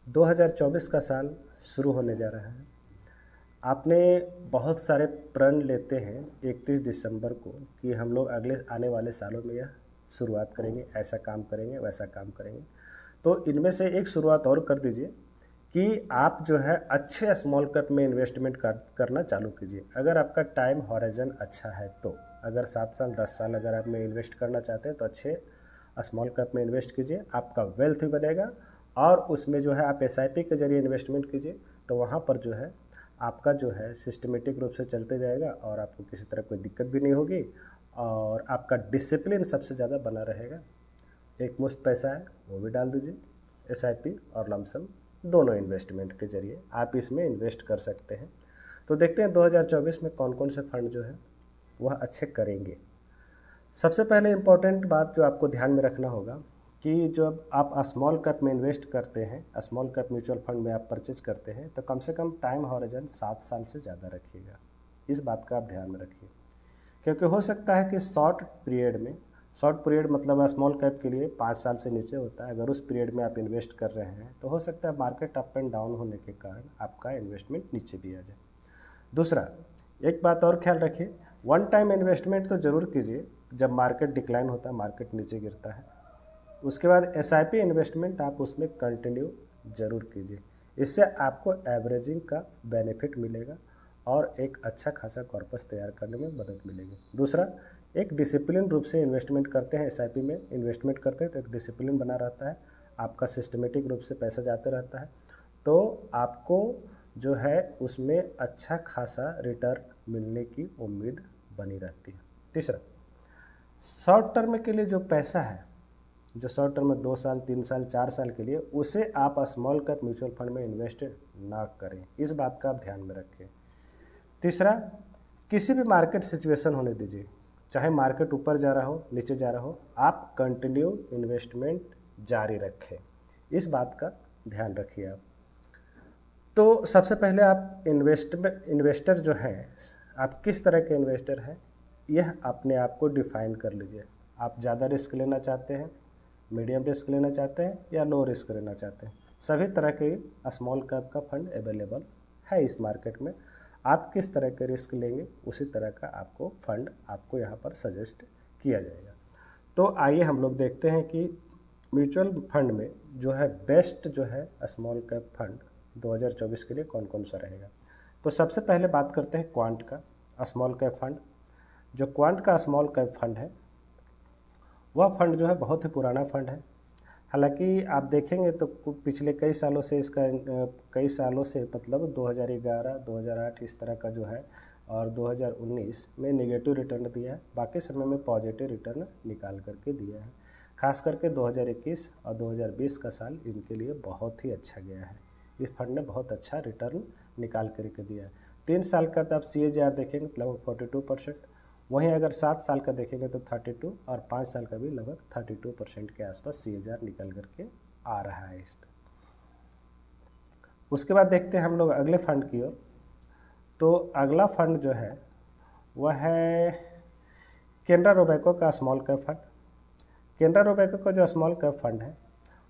2024 का साल शुरू होने जा रहा है। आपने बहुत सारे प्रण लेते हैं 31 दिसंबर को कि हम लोग अगले आने वाले सालों में यह शुरुआत करेंगे, ऐसा काम करेंगे, वैसा काम करेंगे। तो इनमें से एक शुरुआत और कर दीजिए कि आप जो है अच्छे स्मॉल कैप में इन्वेस्टमेंट करना चालू कीजिए। अगर आपका टाइम हॉराइजन अच्छा है तो अगर 7 साल 10 साल अगर आप में इन्वेस्ट करना चाहते हैं तो अच्छे स्मॉल कैप में इन्वेस्ट कीजिए, आपका वेल्थ भी बनेगा। और उसमें जो है आप एसआईपी के जरिए इन्वेस्टमेंट कीजिए, तो वहाँ पर जो है आपका जो है सिस्टमेटिक रूप से चलते जाएगा और आपको किसी तरह कोई दिक्कत भी नहीं होगी और आपका डिसिप्लिन सबसे ज़्यादा बना रहेगा। एक मुश्त पैसा है वो भी डाल दीजिए, एसआईपी और लमसम दोनों इन्वेस्टमेंट के जरिए आप इसमें इन्वेस्ट कर सकते हैं। तो देखते हैं 2024 में कौन कौन से फंड जो है वह अच्छे करेंगे। सबसे पहले इम्पोर्टेंट बात जो आपको ध्यान में रखना होगा कि जब आप स्मॉल कैप में इन्वेस्ट करते हैं, स्मॉल कैप म्यूचुअल फंड में आप परचेज करते हैं, तो कम से कम टाइम हॉरिजन 7 साल से ज़्यादा रखिएगा। इस बात का आप ध्यान में रखिए, क्योंकि हो सकता है कि शॉर्ट पीरियड मतलब स्मॉल कैप के लिए 5 साल से नीचे होता है। अगर उस पीरियड में आप इन्वेस्ट कर रहे हैं तो हो सकता है मार्केट अप एंड डाउन होने के कारण आपका इन्वेस्टमेंट नीचे भी आ जाए। दूसरा, एक बात और ख्याल रखिए, वन टाइम इन्वेस्टमेंट तो ज़रूर कीजिए जब मार्केट डिक्लाइन होता है, मार्केट नीचे गिरता है। उसके बाद एसआईपी इन्वेस्टमेंट आप उसमें कंटिन्यू ज़रूर कीजिए। इससे आपको एवरेजिंग का बेनिफिट मिलेगा और एक अच्छा खासा कॉर्पस तैयार करने में मदद मिलेगी। दूसरा, एक डिसिप्लिन रूप से इन्वेस्टमेंट करते हैं, एसआईपी में इन्वेस्टमेंट करते हैं तो एक डिसिप्लिन बना रहता है, आपका सिस्टमेटिक रूप से पैसा जाते रहता है, तो आपको जो है उसमें अच्छा खासा रिटर्न मिलने की उम्मीद बनी रहती है। तीसरा, शॉर्ट टर्म के लिए जो पैसा है, जो शॉर्ट टर्म में 2 साल 3 साल 4 साल के लिए, उसे आप स्मॉल कैप म्यूचुअल फंड में इन्वेस्ट ना करें। इस बात का आप ध्यान में रखें। तीसरा, किसी भी मार्केट सिचुएशन होने दीजिए, चाहे मार्केट ऊपर जा रहा हो नीचे जा रहा हो, आप कंटिन्यू इन्वेस्टमेंट जारी रखें। इस बात का ध्यान रखिए आप। तो सबसे पहले आप इन्वेस्टर जो हैं, आप किस तरह के इन्वेस्टर हैं यह अपने आप को डिफाइन कर लीजिए। आप ज़्यादा रिस्क लेना चाहते हैं, मीडियम रिस्क लेना चाहते हैं या लो रिस्क लेना चाहते हैं। सभी तरह के स्मॉल कैप का फंड अवेलेबल है इस मार्केट में। आप किस तरह के रिस्क लेंगे उसी तरह का आपको फंड आपको यहाँ पर सजेस्ट किया जाएगा। तो आइए हम लोग देखते हैं कि म्यूचुअल फंड में जो है बेस्ट जो है स्मॉल कैप फंड 2024 के लिए कौन कौन सा रहेगा। तो सबसे पहले बात करते हैं क्वांट का स्मॉल कैप फंड। जो क्वांट का स्मॉल कैप फंड है वह फंड जो है बहुत ही पुराना फंड है। हालांकि आप देखेंगे तो पिछले कई सालों से इसका कई सालों से मतलब 2011 2008 इस तरह का जो है और 2019 में नेगेटिव रिटर्न दिया है, बाकी समय में पॉजिटिव रिटर्न निकाल करके दिया है। खास करके 2021 और 2020 का साल इनके लिए बहुत ही अच्छा गया है। इस फंड ने बहुत अच्छा रिटर्न निकाल करके दिया है। 3 साल का तो आप CAGR देखेंगे लगभग 42%, वहीं अगर 7 साल का देखेंगे तो 32 और 5 साल का भी लगभग 32% के आसपास CAGR निकल करके आ रहा है इस पर। उसके बाद देखते हैं हम लोग अगले फंड की ओर। तो अगला फंड जो है वह है कैनरा रोबेको का small cap fund. Canara Robeco का जो स्मॉल कैप फंड है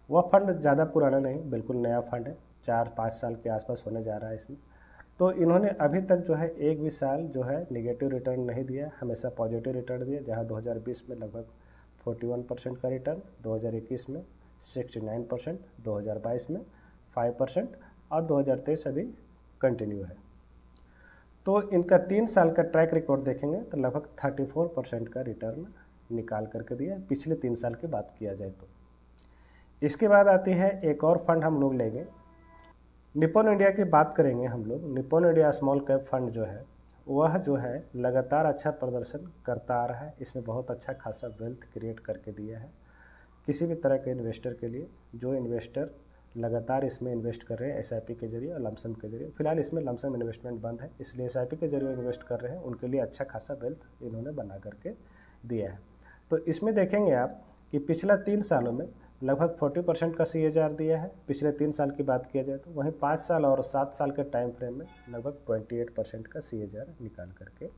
वह फंड ज़्यादा पुराना नहीं, बिल्कुल नया फंड है, 4-5 साल के आसपास होने जा रहा है इसमें। तो इन्होंने अभी तक जो है एक भी साल जो है नेगेटिव रिटर्न नहीं दिया, हमेशा पॉजिटिव रिटर्न दिया। जहां 2020 में लगभग 41% का रिटर्न, 2021 में 69%, 2022 में 5% और 2023 अभी कंटिन्यू है। तो इनका 3 साल का ट्रैक रिकॉर्ड देखेंगे तो लगभग 34% का रिटर्न निकाल करके दिया, पिछले 3 साल की बात किया जाए तो। इसके बाद आती है एक और फंड हम लोग लेंगे, निप्पॉन इंडिया की बात करेंगे हम लोग। Nippon India small cap fund जो है वह जो है लगातार अच्छा प्रदर्शन करता आ रहा है। इसमें बहुत अच्छा खासा वेल्थ क्रिएट करके दिया है किसी भी तरह के इन्वेस्टर के लिए। जो इन्वेस्टर लगातार इसमें इन्वेस्ट कर रहे हैं एसआईपी के जरिए और लमसम के जरिए, फिलहाल इसमें लमसम इन्वेस्टमेंट बंद है, इसलिए एसआईपी के जरिए इन्वेस्ट कर रहे हैं, उनके लिए अच्छा खासा वेल्थ इन्होंने बना करके दिया है। तो इसमें देखेंगे आप कि पिछला 3 सालों में लगभग 40% का CAGR दिया है, पिछले 3 साल की बात किया जाए तो। वहीं 5 साल और 7 साल के टाइम फ्रेम में लगभग 28% का CAGR निकाल करके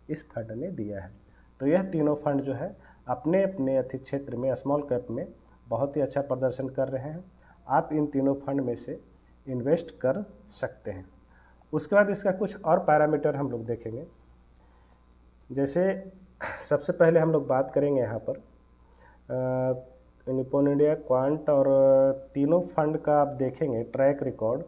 इस फंड ने दिया है। तो यह तीनों फंड जो है अपने अपने क्षेत्र में स्मॉल कैप में बहुत ही अच्छा प्रदर्शन कर रहे हैं। आप इन तीनों फंड में से इन्वेस्ट कर सकते हैं। उसके बाद इसका कुछ और पैरामीटर हम लोग देखेंगे। जैसे सबसे पहले हम लोग बात करेंगे यहाँ पर निप्पॉन इंडिया, क्वांट और तीनों फंड का आप देखेंगे ट्रैक रिकॉर्ड,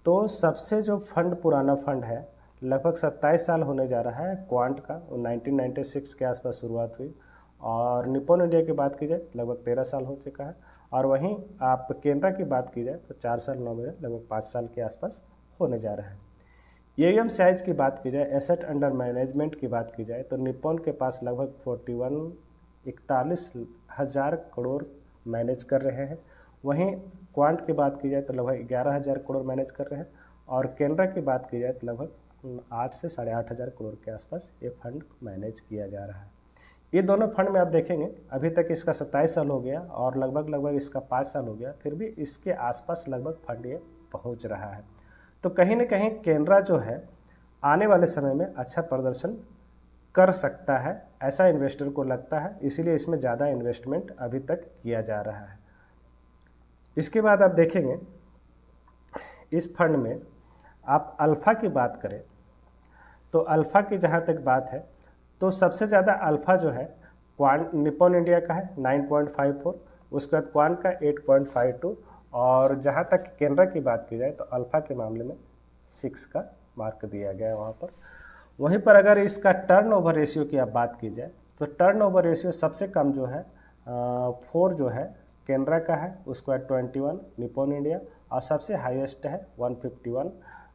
तो सबसे जो फंड पुराना फंड है लगभग 27 साल होने जा रहा है क्वांट का, 1996 के आसपास शुरुआत हुई। और निप्पॉन इंडिया की बात की जाए लगभग 13 साल हो चुका है। और वहीं आप केनरा की बात की जाए तो 4 साल 9 महीने लगभग 5 साल के आसपास होने जा रहा है। AUM साइज की बात की जाए, एसेट अंडर मैनेजमेंट की बात की जाए तो निप्पॉन के पास लगभग 41 करोड़ मैनेज कर रहे हैं। वहीं क्वांट की बात की जाए तो लगभग 11,000 करोड़ मैनेज कर रहे हैं। और केनरा की बात की जाए तो लगभग 8 से 8,500 करोड़ के आसपास ये फंड मैनेज किया जा रहा है। ये दोनों फंड में आप देखेंगे अभी तक इसका 27 साल हो गया और लगभग इसका 5 साल हो गया, फिर भी इसके आसपास लगभग फंड ये पहुंच रहा है। तो कहीं ना कहीं केनरा जो है आने वाले समय में अच्छा प्रदर्शन कर सकता है, ऐसा इन्वेस्टर को लगता है, इसीलिए इसमें ज़्यादा इन्वेस्टमेंट अभी तक किया जा रहा है। इसके बाद आप देखेंगे इस फंड में आप अल्फ़ा की बात करें तो अल्फ़ा की जहाँ तक बात है तो सबसे ज़्यादा अल्फ़ा जो है क्वांट निप्पॉन इंडिया का है 9.54, उसके बाद क्वांट का 8.52 और जहाँ तक केनरा की बात की जाए तो अल्फ़ा के मामले में 6 का मार्क दिया गया है वहाँ पर। वहीं पर अगर इसका टर्नओवर रेशियो की आप बात की जाए तो टर्नओवर रेशियो सबसे कम जो है 4 जो है केनरा का है, उसके बाद 21 निप्पॉन इंडिया और सबसे हाईएस्ट है 151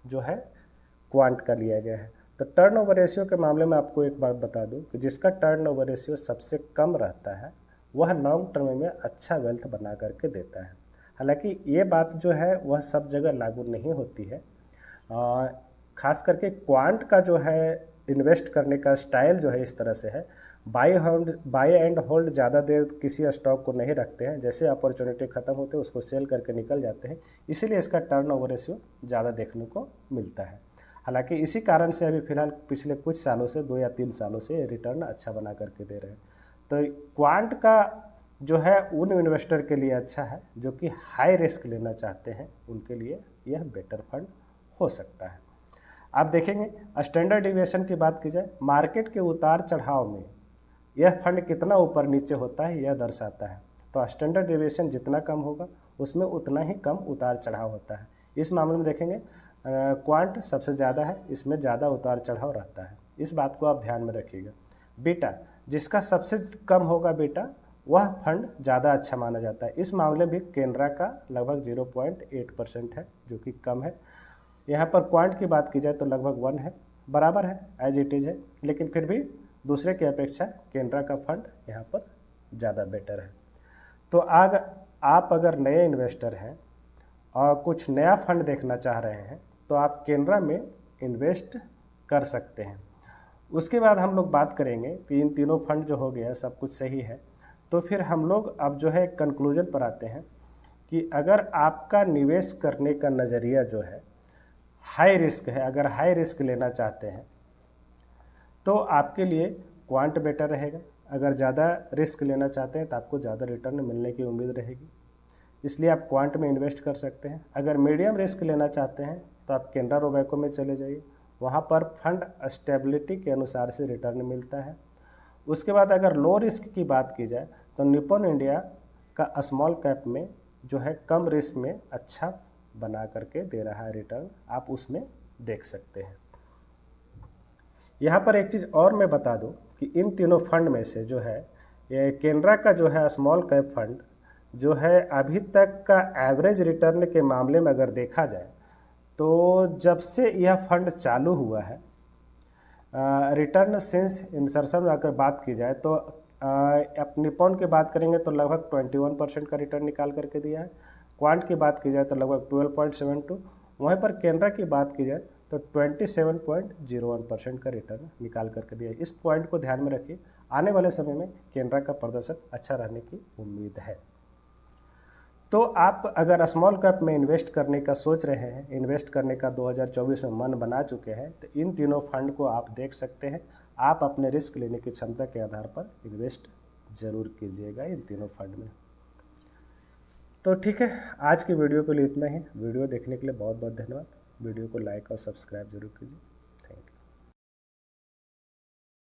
जो है क्वांट का लिया गया है। तो टर्नओवर रेशियो के मामले में आपको एक बात बता दूं कि जिसका टर्नओवर रेशियो सबसे कम रहता है वह लॉन्ग टर्म में अच्छा वेल्थ बना करके देता है। हालांकि ये बात जो है वह सब जगह लागू नहीं होती है। खास करके क्वांट का जो है इन्वेस्ट करने का स्टाइल जो है इस तरह से है, बाय एंड होल्ड, ज़्यादा देर किसी स्टॉक को नहीं रखते हैं, जैसे अपॉर्चुनिटी ख़त्म होते हैं उसको सेल करके निकल जाते हैं, इसीलिए इसका टर्नओवर रेशियो ज़्यादा देखने को मिलता है। हालांकि इसी कारण से अभी फ़िलहाल पिछले कुछ सालों से 2 या 3 सालों से रिटर्न अच्छा बना करके दे रहे हैं। तो क्वांट का जो है उन इन्वेस्टर के लिए अच्छा है जो कि हाई रिस्क लेना चाहते हैं, उनके लिए यह बेटर फंड हो सकता है। आप देखेंगे स्टैंडर्ड डिविएशन की बात की जाए, मार्केट के उतार चढ़ाव में यह फंड कितना ऊपर नीचे होता है यह दर्शाता है। तो स्टैंडर्ड डिविएशन जितना कम होगा उसमें उतना ही कम उतार चढ़ाव होता है। इस मामले में देखेंगे क्वांट सबसे ज़्यादा है, इसमें ज़्यादा उतार चढ़ाव रहता है, इस बात को आप ध्यान में रखिएगा। बीटा जिसका सबसे कम होगा बीटा वह फंड ज़्यादा अच्छा माना जाता है। इस मामले में भी केनरा का लगभग 0.8% है जो कि कम है। यहाँ पर क्वांट की बात की जाए तो लगभग 1 है, बराबर है, एज इट इज़ है, लेकिन फिर भी दूसरे की अपेक्षा केनरा का फंड यहाँ पर ज़्यादा बेटर है। तो आप अगर नए इन्वेस्टर हैं और कुछ नया फंड देखना चाह रहे हैं तो आप केनरा में इन्वेस्ट कर सकते हैं। उसके बाद हम लोग बात करेंगे कि इन तीनों फंड जो हो गया सब कुछ सही है, तो फिर हम लोग अब जो है कंक्लूजन पर आते हैं कि अगर आपका निवेश करने का नज़रिया जो है हाई रिस्क है, अगर हाई रिस्क लेना चाहते हैं तो आपके लिए क्वांट बेटर रहेगा। अगर ज़्यादा रिस्क लेना चाहते हैं तो आपको ज़्यादा रिटर्न मिलने की उम्मीद रहेगी, इसलिए आप क्वांट में इन्वेस्ट कर सकते हैं। अगर मीडियम रिस्क लेना चाहते हैं तो आप केनरा रोबेको में चले जाइए, वहाँ पर फंड स्टेबिलिटी के अनुसार से रिटर्न मिलता है। उसके बाद अगर लो रिस्क की बात की जाए तो निप्पॉन इंडिया का स्मॉल कैप में जो है कम रिस्क में अच्छा बना करके दे रहा है रिटर्न, आप उसमें देख सकते हैं। यहाँ पर एक चीज़ और मैं बता दूँ कि इन तीनों फंड में से जो है ये केनरा का जो है स्मॉल कैप फंड जो है अभी तक का एवरेज रिटर्न के मामले में अगर देखा जाए तो जब से यह फंड चालू हुआ है रिटर्न सिंस इंसर्शन में अगर बात की जाए तो आप निप्पॉन की बात करेंगे तो लगभग 21% का रिटर्न निकाल करके दिया है। क्वांट की बात की जाए तो लगभग 12.72, वहीं पर केनरा की बात की जाए तो 27.01% का रिटर्न निकाल करके दिया है। इस पॉइंट को ध्यान में रखिए, आने वाले समय में केनरा का प्रदर्शन अच्छा रहने की उम्मीद है। तो आप अगर स्मॉल कैप में इन्वेस्ट करने का सोच रहे हैं, इन्वेस्ट करने का 2024 में मन बना चुके हैं, तो इन तीनों फंड को आप देख सकते हैं। आप अपने रिस्क लेने की क्षमता के आधार पर इन्वेस्ट ज़रूर कीजिएगा इन तीनों फंड में। तो ठीक है, आज की वीडियो के लिए इतना ही। वीडियो देखने के लिए बहुत बहुत धन्यवाद। वीडियो को लाइक और सब्सक्राइब जरूर कीजिए।